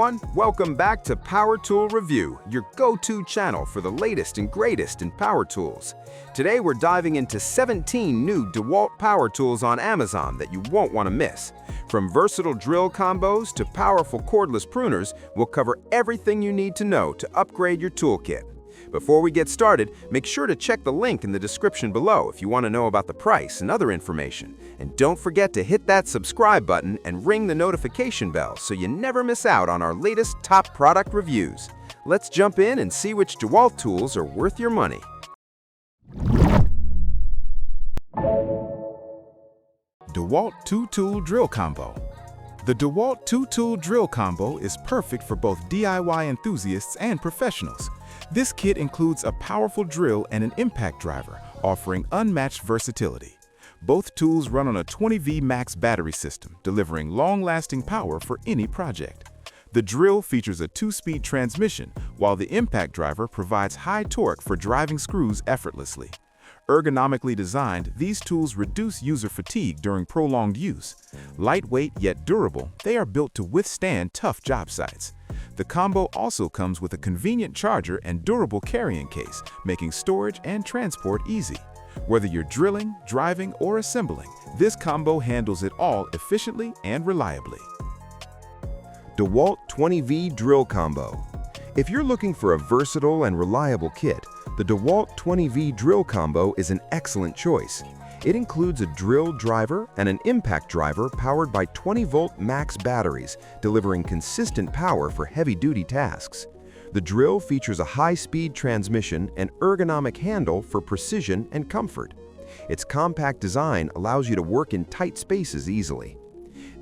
everyone. Welcome back to Power Tool Review, your go-to channel for the latest and greatest in power tools. Today we're diving into 17 new DeWalt power tools on Amazon that you won't want to miss. From versatile drill combos to powerful cordless pruners, we'll cover everything you need to know to upgrade your toolkit. Before we get started, make sure to check the link in the description below if you want to know about the price and other information. And don't forget to hit that subscribe button and ring the notification bell so you never miss out on our latest top product reviews. Let's jump in and see which DeWalt tools are worth your money. DeWalt 2-Tool Drill Combo. The DeWalt 2-Tool Drill Combo is perfect for both DIY enthusiasts and professionals. This kit includes a powerful drill and an impact driver, offering unmatched versatility. Both tools run on a 20V max battery system, delivering long-lasting power for any project. The drill features a 2-speed transmission, while the impact driver provides high torque for driving screws effortlessly. Ergonomically designed, these tools reduce user fatigue during prolonged use. Lightweight yet durable, they are built to withstand tough job sites. The combo also comes with a convenient charger and durable carrying case, making storage and transport easy. Whether you're drilling, driving, or assembling, this combo handles it all efficiently and reliably. DeWalt 20V Drill Combo. If you're looking for a versatile and reliable kit, the DeWalt 20V Drill Combo is an excellent choice. It includes a drill driver and an impact driver powered by 20-volt max batteries, delivering consistent power for heavy-duty tasks. The drill features a high-speed transmission and ergonomic handle for precision and comfort. Its compact design allows you to work in tight spaces easily.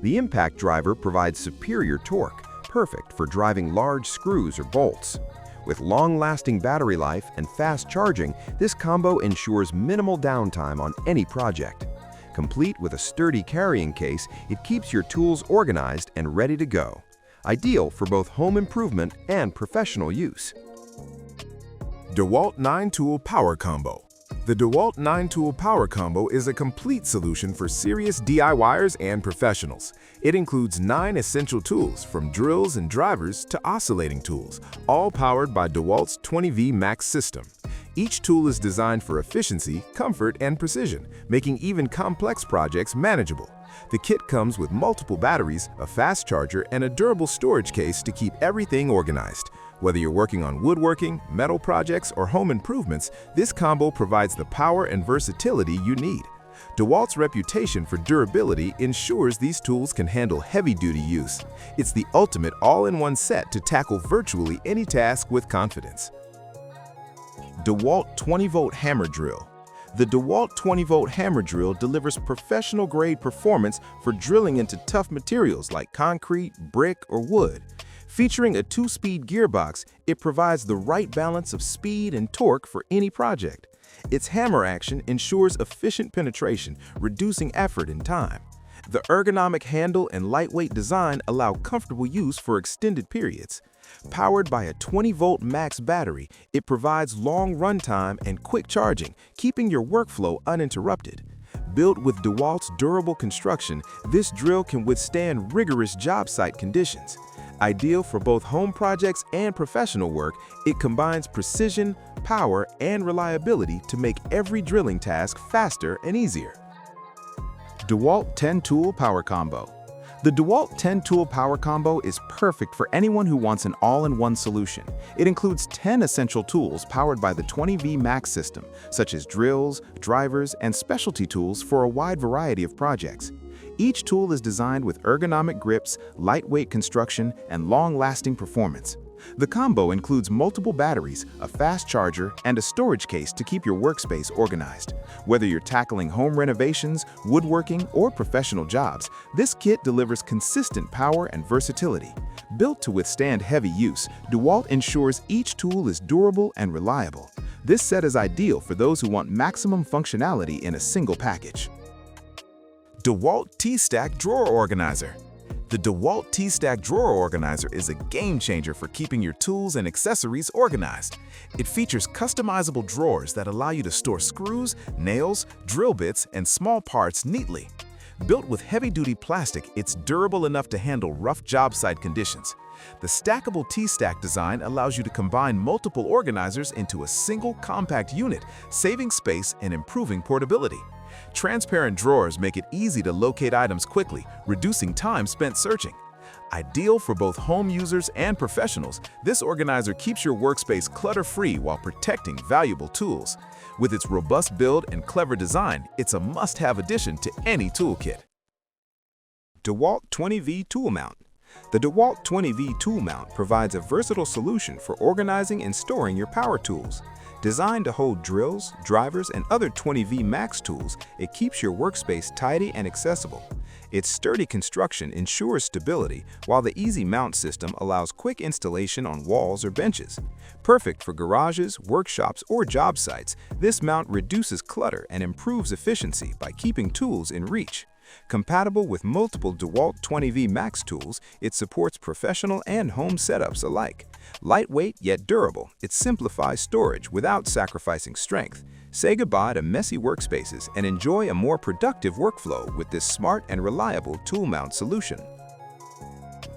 The impact driver provides superior torque, perfect for driving large screws or bolts. With long-lasting battery life and fast charging, this combo ensures minimal downtime on any project. Complete with a sturdy carrying case, it keeps your tools organized and ready to go. Ideal for both home improvement and professional use. DeWalt 9-Tool Power Combo. The DeWalt 9-Tool Power Combo is a complete solution for serious DIYers and professionals. It includes 9 essential tools, from drills and drivers to oscillating tools, all powered by DeWalt's 20V Max system. Each tool is designed for efficiency, comfort, and precision, making even complex projects manageable. The kit comes with multiple batteries, a fast charger, and a durable storage case to keep everything organized. Whether you're working on woodworking, metal projects, or home improvements, this combo provides the power and versatility you need. DeWalt's reputation for durability ensures these tools can handle heavy-duty use. It's the ultimate all-in-one set to tackle virtually any task with confidence. DeWalt 20-volt Hammer Drill. The DeWalt 20-volt hammer drill delivers professional-grade performance for drilling into tough materials like concrete, brick, or wood. Featuring a 2-speed gearbox, it provides the right balance of speed and torque for any project. Its hammer action ensures efficient penetration, reducing effort and time. The ergonomic handle and lightweight design allow comfortable use for extended periods. Powered by a 20-volt max battery, it provides long runtime and quick charging, keeping your workflow uninterrupted. Built with DeWalt's durable construction, this drill can withstand rigorous job site conditions. Ideal for both home projects and professional work, it combines precision, power, and reliability to make every drilling task faster and easier. DeWalt 10-Tool Power Combo. The DeWalt 10-Tool Power Combo is perfect for anyone who wants an all-in-one solution. It includes 10 essential tools powered by the 20V Max system, such as drills, drivers, and specialty tools for a wide variety of projects. Each tool is designed with ergonomic grips, lightweight construction, and long-lasting performance. The combo includes multiple batteries, a fast charger, and a storage case to keep your workspace organized. Whether you're tackling home renovations, woodworking, or professional jobs, this kit delivers consistent power and versatility. Built to withstand heavy use, DeWalt ensures each tool is durable and reliable. This set is ideal for those who want maximum functionality in a single package. DeWalt T-Stack Drawer Organizer. The DeWalt T-Stack Drawer Organizer is a game-changer for keeping your tools and accessories organized. It features customizable drawers that allow you to store screws, nails, drill bits, and small parts neatly. Built with heavy-duty plastic, it's durable enough to handle rough job site conditions. The stackable T-stack design allows you to combine multiple organizers into a single compact unit, saving space and improving portability. Transparent drawers make it easy to locate items quickly, reducing time spent searching. Ideal for both home users and professionals, this organizer keeps your workspace clutter-free while protecting valuable tools. With its robust build and clever design, it's a must-have addition to any toolkit. DeWalt 20V Tool Mount. The DeWalt 20V Tool Mount provides a versatile solution for organizing and storing your power tools. Designed to hold drills, drivers, and other 20V Max tools, it keeps your workspace tidy and accessible. Its sturdy construction ensures stability, while the easy mount system allows quick installation on walls or benches. Perfect for garages, workshops, or job sites, this mount reduces clutter and improves efficiency by keeping tools in reach. Compatible with multiple DeWalt 20V Max tools, it supports professional and home setups alike. Lightweight yet durable, it simplifies storage without sacrificing strength. Say goodbye to messy workspaces and enjoy a more productive workflow with this smart and reliable tool mount solution.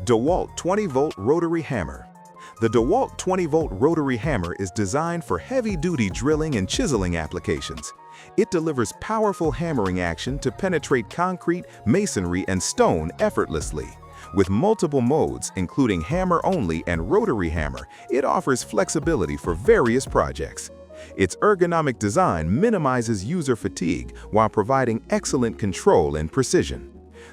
DeWalt 20-volt rotary hammer. The DeWalt 20-volt rotary hammer is designed for heavy-duty drilling and chiseling applications. It delivers powerful hammering action to penetrate concrete, masonry, and stone effortlessly. With multiple modes, including hammer-only and rotary hammer, it offers flexibility for various projects. Its ergonomic design minimizes user fatigue while providing excellent control and precision.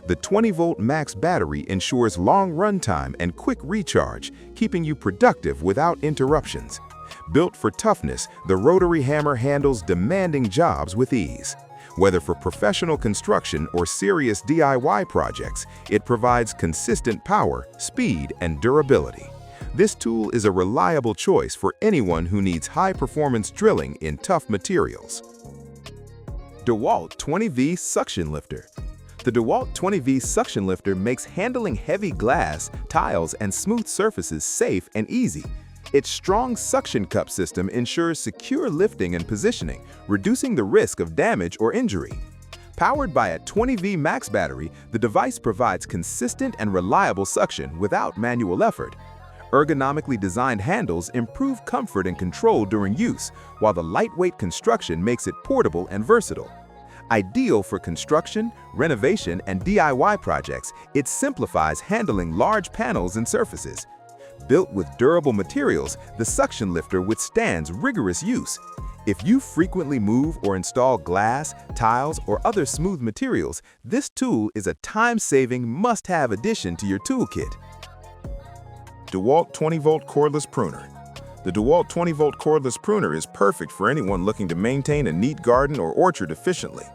The 20-volt max battery ensures long runtime and quick recharge, keeping you productive without interruptions. Built for toughness, the rotary hammer handles demanding jobs with ease. Whether for professional construction or serious DIY projects, it provides consistent power, speed, and durability. This tool is a reliable choice for anyone who needs high-performance drilling in tough materials. DeWalt 20V Suction Lifter. The DeWalt 20V Suction Lifter makes handling heavy glass, tiles, and smooth surfaces safe and easy. Its strong suction cup system ensures secure lifting and positioning, reducing the risk of damage or injury. Powered by a 20V Max battery, the device provides consistent and reliable suction without manual effort. Ergonomically designed handles improve comfort and control during use, while the lightweight construction makes it portable and versatile. Ideal for construction, renovation, and DIY projects, it simplifies handling large panels and surfaces. Built with durable materials, the suction lifter withstands rigorous use. If you frequently move or install glass, tiles, or other smooth materials, this tool is a time-saving, must-have addition to your toolkit. DeWalt 20-volt cordless pruner. The DeWalt 20-volt cordless pruner is perfect for anyone looking to maintain a neat garden or orchard efficiently.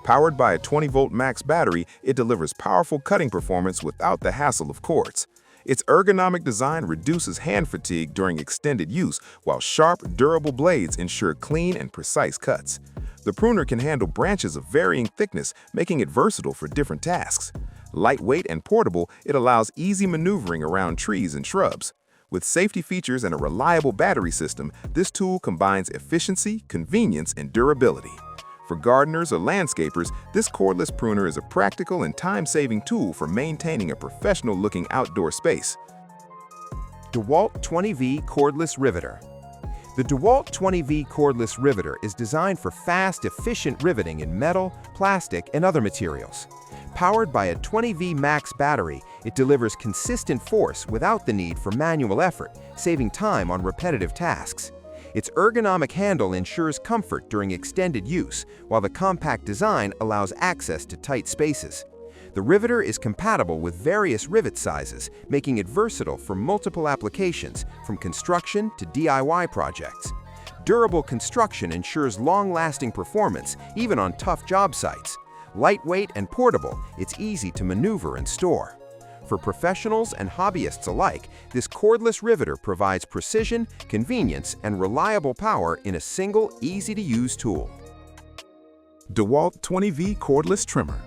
Powered by a 20-volt max battery, it delivers powerful cutting performance without the hassle of cords. Its ergonomic design reduces hand fatigue during extended use, while sharp, durable blades ensure clean and precise cuts. The pruner can handle branches of varying thickness, making it versatile for different tasks. Lightweight and portable, it allows easy maneuvering around trees and shrubs. With safety features and a reliable battery system, this tool combines efficiency, convenience, and durability. For gardeners or landscapers, this cordless pruner is a practical and time-saving tool for maintaining a professional-looking outdoor space. DeWalt 20V Cordless Riveter. The DeWalt 20V Cordless Riveter is designed for fast, efficient riveting in metal, plastic, and other materials. Powered by a 20V Max battery, it delivers consistent force without the need for manual effort, saving time on repetitive tasks. Its ergonomic handle ensures comfort during extended use, while the compact design allows access to tight spaces. The riveter is compatible with various rivet sizes, making it versatile for multiple applications, from construction to DIY projects. Durable construction ensures long-lasting performance, even on tough job sites. Lightweight and portable, it's easy to maneuver and store. For professionals and hobbyists alike, this cordless riveter provides precision, convenience, and reliable power in a single, easy-to-use tool. DeWalt 20V Cordless Trimmer.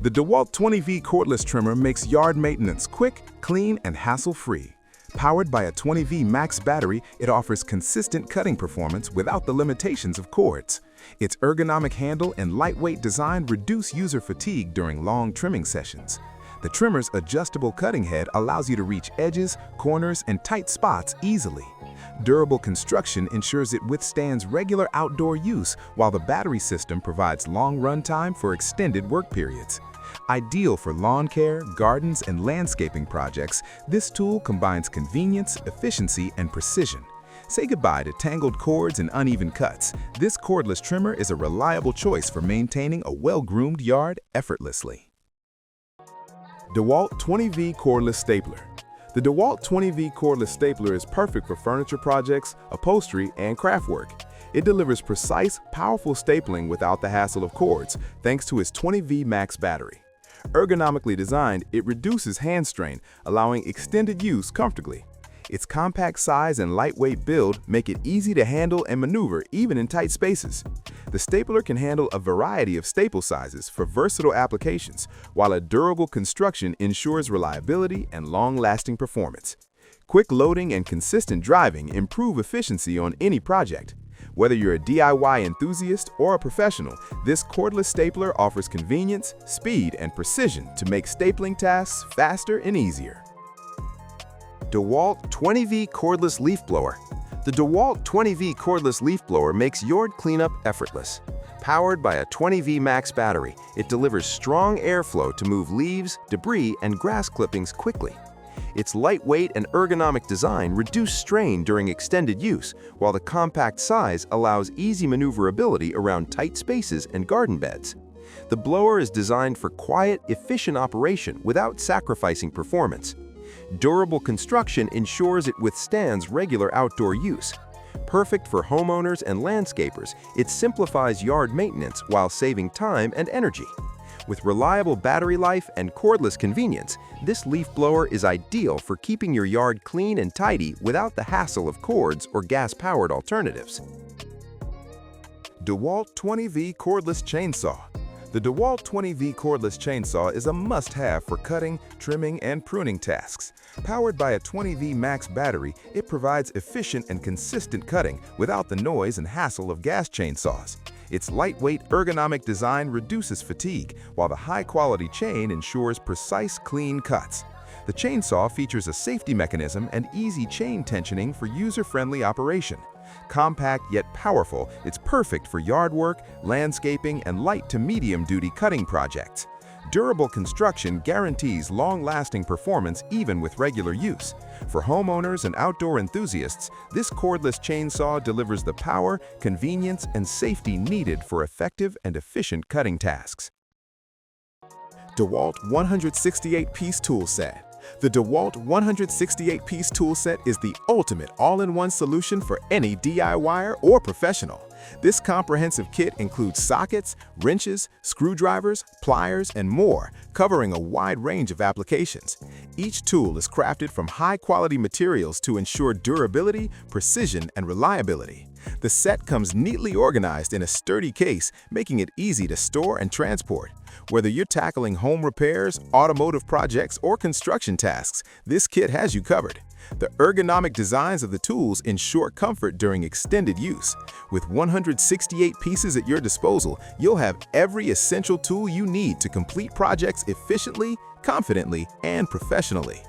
The DeWalt 20V Cordless Trimmer makes yard maintenance quick, clean, and hassle-free. Powered by a 20V Max battery, it offers consistent cutting performance without the limitations of cords. Its ergonomic handle and lightweight design reduce user fatigue during long trimming sessions. The trimmer's adjustable cutting head allows you to reach edges, corners, and tight spots easily. Durable construction ensures it withstands regular outdoor use, while the battery system provides long runtime for extended work periods. Ideal for lawn care, gardens, and landscaping projects, this tool combines convenience, efficiency, and precision. Say goodbye to tangled cords and uneven cuts. This cordless trimmer is a reliable choice for maintaining a well-groomed yard effortlessly. DeWalt 20V Cordless Stapler. The DeWalt 20V cordless stapler is perfect for furniture projects, upholstery, and craft work. It delivers precise, powerful stapling without the hassle of cords, thanks to its 20V max battery. Ergonomically designed, it reduces hand strain, allowing extended use comfortably. Its compact size and lightweight build make it easy to handle and maneuver even in tight spaces. The stapler can handle a variety of staple sizes for versatile applications, while a durable construction ensures reliability and long-lasting performance. Quick loading and consistent driving improve efficiency on any project. Whether you're a DIY enthusiast or a professional, this cordless stapler offers convenience, speed, and precision to make stapling tasks faster and easier. DeWalt 20V Cordless Leaf Blower. The DeWalt 20V Cordless Leaf Blower makes yard cleanup effortless. Powered by a 20V max battery, it delivers strong airflow to move leaves, debris, and grass clippings quickly. Its lightweight and ergonomic design reduce strain during extended use, while the compact size allows easy maneuverability around tight spaces and garden beds. The blower is designed for quiet, efficient operation without sacrificing performance. Durable construction ensures it withstands regular outdoor use. Perfect for homeowners and landscapers, it simplifies yard maintenance while saving time and energy. With reliable battery life and cordless convenience, this leaf blower is ideal for keeping your yard clean and tidy without the hassle of cords or gas-powered alternatives. DeWalt 20V Cordless Chainsaw. The DeWalt 20V cordless chainsaw is a must-have for cutting, trimming, and pruning tasks. Powered by a 20V max battery, it provides efficient and consistent cutting without the noise and hassle of gas chainsaws. Its lightweight, ergonomic design reduces fatigue, while the high-quality chain ensures precise, clean cuts. The chainsaw features a safety mechanism and easy chain tensioning for user-friendly operation. Compact yet powerful, it's perfect for yard work, landscaping, and light to medium-duty cutting projects. Durable construction guarantees long-lasting performance even with regular use. For homeowners and outdoor enthusiasts, this cordless chainsaw delivers the power, convenience, and safety needed for effective and efficient cutting tasks. DeWalt 168-piece tool set. The DeWalt 168-piece tool set is the ultimate all-in-one solution for any DIYer or professional. This comprehensive kit includes sockets, wrenches, screwdrivers, pliers, and more, covering a wide range of applications. Each tool is crafted from high-quality materials to ensure durability, precision, and reliability. The set comes neatly organized in a sturdy case, making it easy to store and transport. Whether you're tackling home repairs, automotive projects, or construction tasks, this kit has you covered. The ergonomic designs of the tools ensure comfort during extended use. With 168 pieces at your disposal, you'll have every essential tool you need to complete projects efficiently, confidently, and professionally.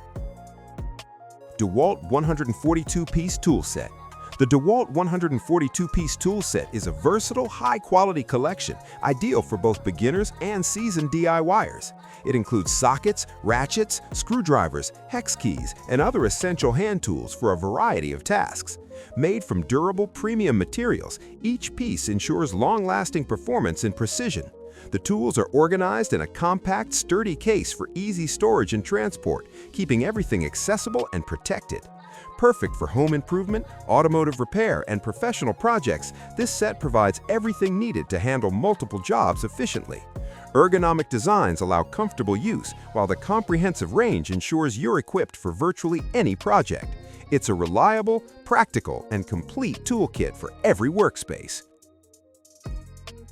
DeWalt 142-piece tool set. The DeWalt 142-piece tool set is a versatile, high-quality collection, ideal for both beginners and seasoned DIYers. It includes sockets, ratchets, screwdrivers, hex keys, and other essential hand tools for a variety of tasks. Made from durable, premium materials, each piece ensures long-lasting performance and precision. The tools are organized in a compact, sturdy case for easy storage and transport, keeping everything accessible and protected. Perfect for home improvement, automotive repair, and professional projects, this set provides everything needed to handle multiple jobs efficiently. Ergonomic designs allow comfortable use, while the comprehensive range ensures you're equipped for virtually any project. It's a reliable, practical, and complete toolkit for every workspace.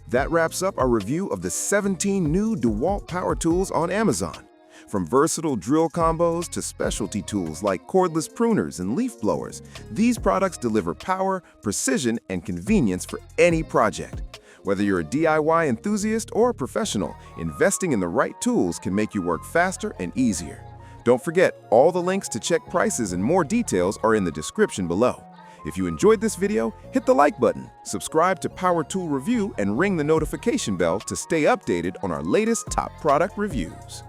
That wraps up our review of the 17 new DeWalt power tools on Amazon. From versatile drill combos to specialty tools like cordless pruners and leaf blowers, these products deliver power, precision, and convenience for any project. Whether you're a DIY enthusiast or a professional, investing in the right tools can make you work faster and easier. Don't forget, all the links to check prices and more details are in the description below. If you enjoyed this video, hit the like button, subscribe to Power Tool Review, and ring the notification bell to stay updated on our latest top product reviews.